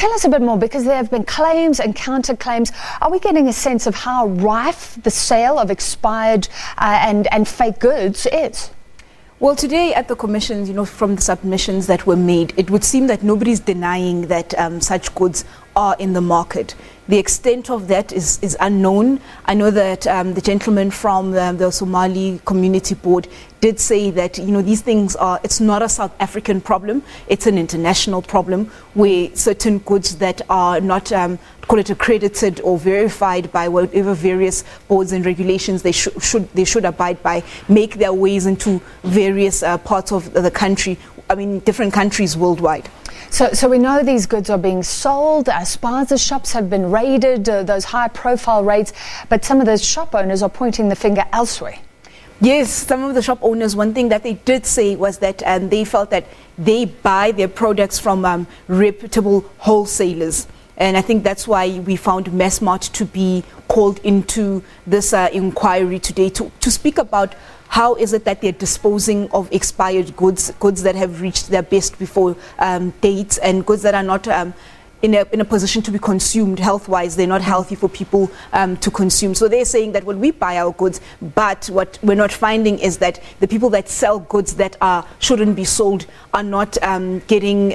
tell us a bit more, because there have been claims and counterclaims. Are we getting a sense of how rife the sale of expired and fake goods is? Well, today at the commissions, from the submissions that were made, it would seem that nobody's denying that such goods are in the market. The extent of that is unknown. I know that the gentleman from the Somali Community Board did say that, these things it's not a South African problem, it's an international problem where certain goods that are not, call it accredited or verified by whatever various boards and regulations they should abide by, make their ways into various parts of the country, different countries worldwide. So we know these goods are being sold. Spaza shops have been raided, those high-profile raids, but some of those shop owners are pointing the finger elsewhere. Yes, some of the shop owners, one thing that they did say was that they felt that they buy their products from reputable wholesalers. And I think that's why we found Massmart to be called into this inquiry today to speak about how is it that they're disposing of expired goods that have reached their best before dates, and goods that are not in a position to be consumed health-wise. They're not healthy for people to consume. So they're saying that when we buy our goods, but what we're not finding is that the people that sell goods that shouldn't be sold are not getting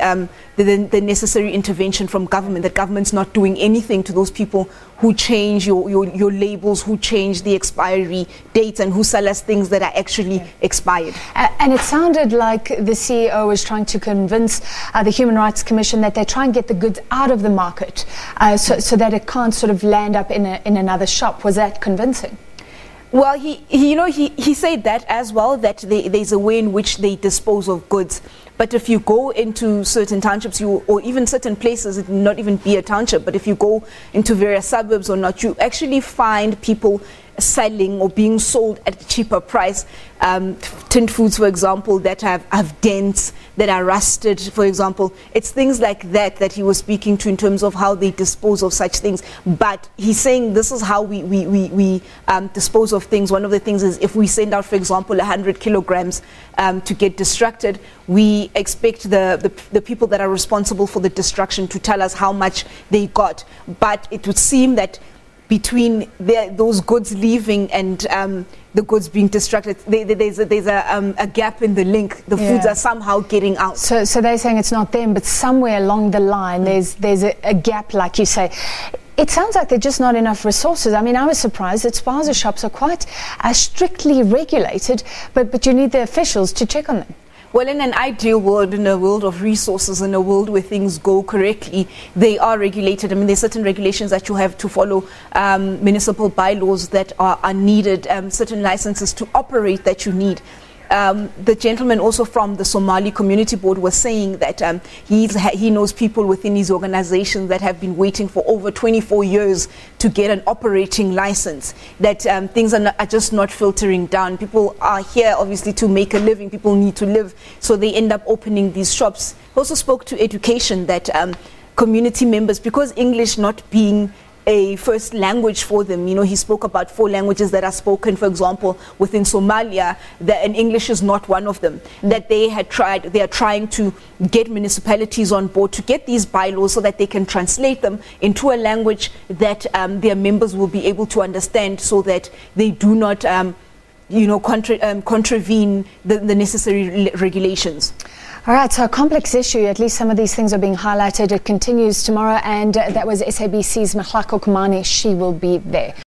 the necessary intervention from government. That government's not doing anything to those people who change your labels, who change the expiry dates, and who sell us things that are actually expired. And it sounded like the CEO was trying to convince the Human Rights Commission that they try and get the goods out of the market so that it can't sort of land up in another shop. Was that convincing? Well, he said that as well, that there's a way in which they dispose of goods. But if you go into certain townships, or even certain places, it may not even be a township, but if you go into various suburbs or not, you actually find people selling or being sold at a cheaper price. Tinned foods, for example, that have dents, that are rusted, for example. It's things like that he was speaking to in terms of how they dispose of such things. But he's saying this is how we dispose of things. One of the things is if we send out, for example, 100 kilograms to get destructed, we expect the people that are responsible for the destruction to tell us how much they got. But it would seem that between those goods leaving and the goods being destructed, there's a gap in the link. The foods are somehow getting out. So they're saying it's not them, but somewhere along the line there's a gap, like you say. It sounds like there's just not enough resources. I was surprised that spaza shops are quite strictly regulated, but you need the officials to check on them. Well, in an ideal world, in a world of resources, in a world where things go correctly, they are regulated. There's certain regulations that you have to follow, municipal bylaws that are needed, certain licenses to operate that you need. The gentleman also from the Somali Community Board was saying that he knows people within his organization that have been waiting for over 24 years to get an operating license, that things are just not filtering down. People are here obviously to make a living, people need to live, so they end up opening these shops. He also spoke to education, that community members, because English not being a first language for them, he spoke about 4 languages that are spoken, for example, within Somalia, and English is not one of them, that they are trying to get municipalities on board to get these bylaws so that they can translate them into a language that their members will be able to understand, so that they do not contravene the necessary regulations. All right, so a complex issue. At least some of these things are being highlighted. It continues tomorrow, and that was SABC's Mahlako Komane. She will be there.